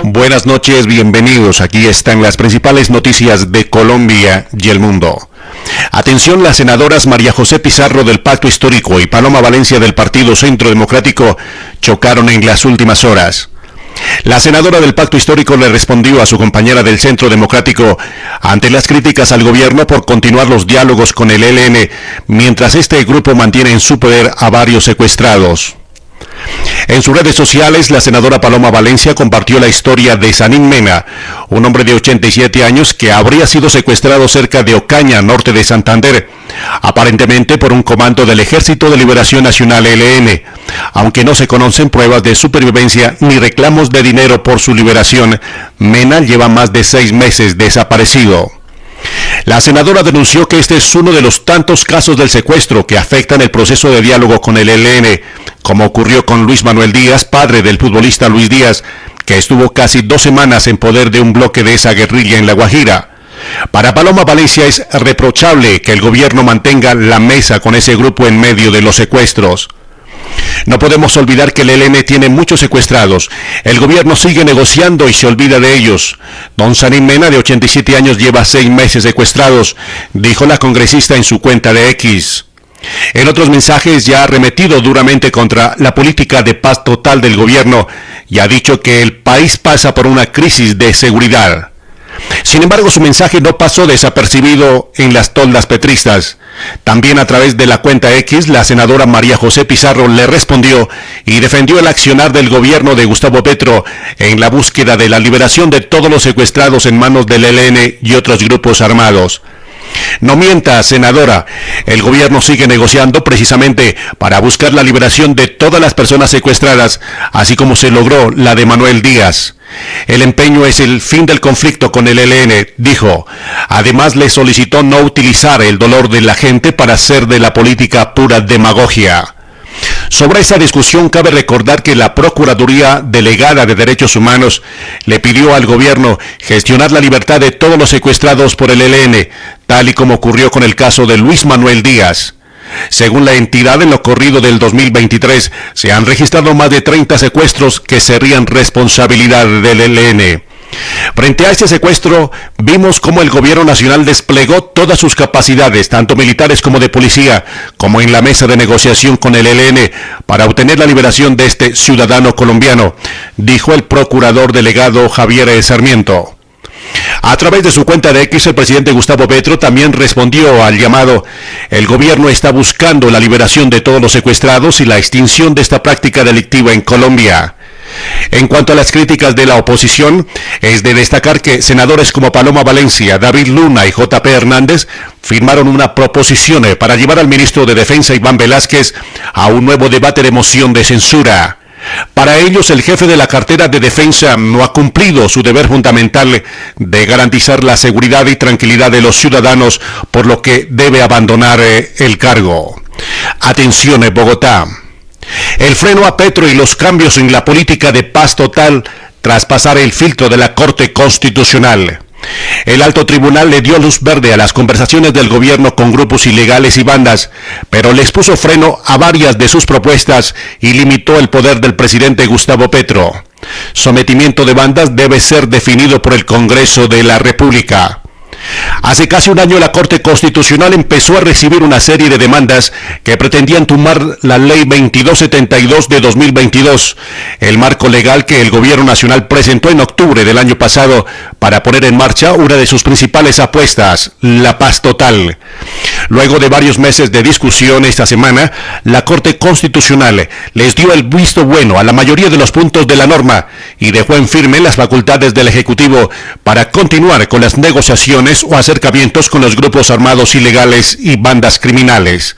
Buenas noches, bienvenidos. Aquí están las principales noticias de Colombia y el mundo. Atención, las senadoras María José Pizarro del Pacto Histórico y Paloma Valencia del Partido Centro Democrático chocaron en las últimas horas. La senadora del Pacto Histórico le respondió a su compañera del Centro Democrático ante las críticas al gobierno por continuar los diálogos con el ELN, mientras este grupo mantiene en su poder a varios secuestrados. En sus redes sociales, la senadora Paloma Valencia compartió la historia de Sanín Mena, un hombre de 87 años que habría sido secuestrado cerca de Ocaña, norte de Santander, aparentemente por un comando del Ejército de Liberación Nacional ELN, aunque no se conocen pruebas de supervivencia ni reclamos de dinero por su liberación. Mena lleva más de 6 meses desaparecido. La senadora denunció que este es uno de los tantos casos del secuestro que afectan el proceso de diálogo con el ELN, como ocurrió con Luis Manuel Díaz, padre del futbolista Luis Díaz, que estuvo casi 2 semanas en poder de un bloque de esa guerrilla en La Guajira. Para Paloma Valencia es reprochable que el gobierno mantenga la mesa con ese grupo en medio de los secuestros. No podemos olvidar que el ELN tiene muchos secuestrados. El gobierno sigue negociando y se olvida de ellos. Don Sanín Mena, de 87 años, lleva 6 meses secuestrados, dijo la congresista en su cuenta de X. En otros mensajes ya ha arremetido duramente contra la política de paz total del gobierno y ha dicho que el país pasa por una crisis de seguridad. Sin embargo, su mensaje no pasó desapercibido en las toldas petristas. También a través de la cuenta X, la senadora María José Pizarro le respondió y defendió el accionar del gobierno de Gustavo Petro en la búsqueda de la liberación de todos los secuestrados en manos del ELN y otros grupos armados. No mienta, senadora, el gobierno sigue negociando precisamente para buscar la liberación de todas las personas secuestradas, así como se logró la de Manuel Díaz. El empeño es el fin del conflicto con el ELN, dijo. Además, le solicitó no utilizar el dolor de la gente para hacer de la política pura demagogia. Sobre esta discusión, cabe recordar que la Procuraduría Delegada de Derechos Humanos le pidió al gobierno gestionar la libertad de todos los secuestrados por el ELN, tal y como ocurrió con el caso de Luis Manuel Díaz. Según la entidad, en lo corrido del 2023 se han registrado más de 30 secuestros que serían responsabilidad del ELN. Frente a este secuestro, vimos cómo el gobierno nacional desplegó todas sus capacidades, tanto militares como de policía, como en la mesa de negociación con el ELN, para obtener la liberación de este ciudadano colombiano, dijo el procurador delegado Javier Sarmiento. A través de su cuenta de X, el presidente Gustavo Petro también respondió al llamado. El gobierno está buscando la liberación de todos los secuestrados y la extinción de esta práctica delictiva en Colombia. En cuanto a las críticas de la oposición, es de destacar que senadores como Paloma Valencia, David Luna y J.P. Hernández firmaron una proposición para llevar al ministro de Defensa, Iván Velázquez, a un nuevo debate de moción de censura. Para ellos, el jefe de la cartera de Defensa no ha cumplido su deber fundamental de garantizar la seguridad y tranquilidad de los ciudadanos, por lo que debe abandonar el cargo. Atención, Bogotá. El freno a Petro y los cambios en la política de paz total tras pasar el filtro de la Corte Constitucional. El alto tribunal le dio luz verde a las conversaciones del gobierno con grupos ilegales y bandas, pero les puso freno a varias de sus propuestas y limitó el poder del presidente Gustavo Petro. Sometimiento de bandas debe ser definido por el Congreso de la República. Hace casi un año la Corte Constitucional empezó a recibir una serie de demandas que pretendían tumbar la Ley 2272 de 2022, el marco legal que el Gobierno Nacional presentó en octubre del año pasado para poner en marcha una de sus principales apuestas, la paz total. Luego de varios meses de discusión, esta semana, la Corte Constitucional les dio el visto bueno a la mayoría de los puntos de la norma y dejó en firme las facultades del Ejecutivo para continuar con las negociaciones o acercamientos con los grupos armados ilegales y bandas criminales.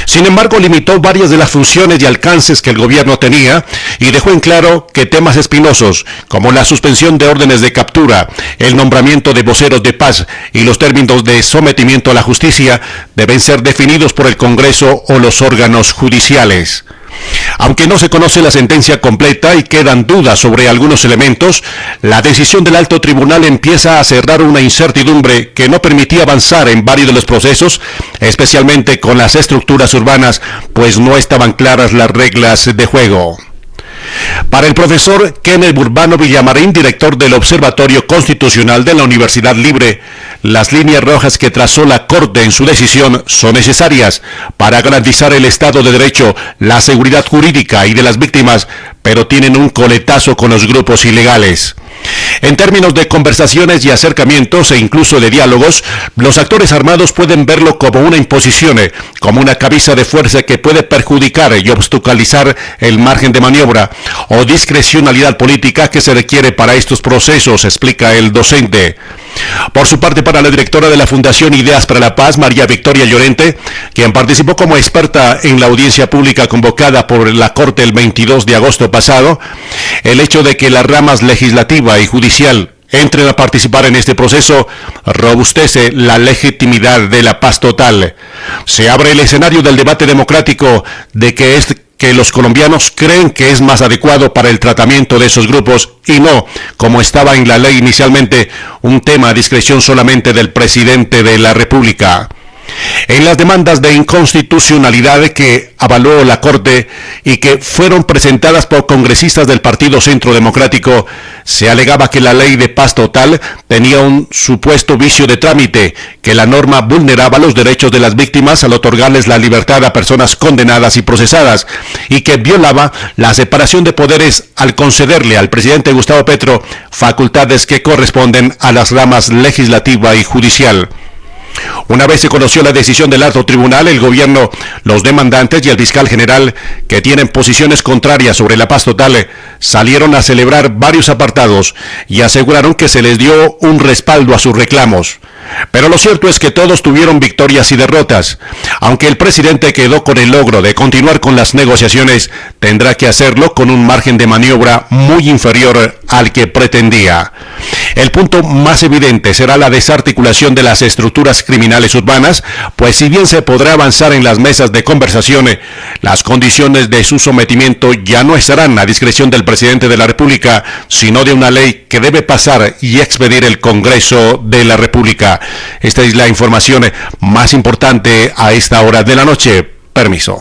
Sin embargo, limitó varias de las funciones y alcances que el gobierno tenía y dejó en claro que temas espinosos, como la suspensión de órdenes de captura, el nombramiento de voceros de paz y los términos de sometimiento a la justicia, deben ser definidos por el Congreso o los órganos judiciales. Aunque no se conoce la sentencia completa y quedan dudas sobre algunos elementos, la decisión del alto tribunal empieza a cerrar una incertidumbre que no permitía avanzar en varios de los procesos, especialmente con las estructuras urbanas, pues no estaban claras las reglas de juego. Para el profesor Kenneth Urbano Villamarín, director del Observatorio Constitucional de la Universidad Libre, las líneas rojas que trazó la Corte en su decisión son necesarias para garantizar el Estado de Derecho, la seguridad jurídica y de las víctimas, pero tienen un coletazo con los grupos ilegales. En términos de conversaciones y acercamientos e incluso de diálogos, los actores armados pueden verlo como una imposición, como una camisa de fuerza que puede perjudicar y obstaculizar el margen de maniobra o discrecionalidad política que se requiere para estos procesos, explica el docente. Por su parte, para la directora de la Fundación Ideas para la Paz, María Victoria Llorente, quien participó como experta en la audiencia pública convocada por la Corte el 22 de agosto pasado, el hecho de que las ramas legislativa y judicial entren a participar en este proceso robustece la legitimidad de la paz total. Se abre el escenario del debate democrático de que los colombianos creen que es más adecuado para el tratamiento de esos grupos y no, como estaba en la ley inicialmente, un tema a discreción solamente del presidente de la República. En las demandas de inconstitucionalidad que avaló la Corte y que fueron presentadas por congresistas del Partido Centro Democrático, se alegaba que la ley de paz total tenía un supuesto vicio de trámite, que la norma vulneraba los derechos de las víctimas al otorgarles la libertad a personas condenadas y procesadas, y que violaba la separación de poderes al concederle al presidente Gustavo Petro facultades que corresponden a las ramas legislativa y judicial. Una vez se conoció la decisión del alto tribunal, el gobierno, los demandantes y el fiscal general, que tienen posiciones contrarias sobre la paz total, salieron a celebrar varios apartados y aseguraron que se les dio un respaldo a sus reclamos. Pero lo cierto es que todos tuvieron victorias y derrotas. Aunque el presidente quedó con el logro de continuar con las negociaciones, tendrá que hacerlo con un margen de maniobra muy inferior al que pretendía. El punto más evidente será la desarticulación de las estructuras criminales urbanas, pues si bien se podrá avanzar en las mesas de conversación, las condiciones de su sometimiento ya no estarán a discreción del presidente de la República, sino de una ley que debe pasar y expedir el Congreso de la República. Esta es la información más importante a esta hora de la noche. Permiso.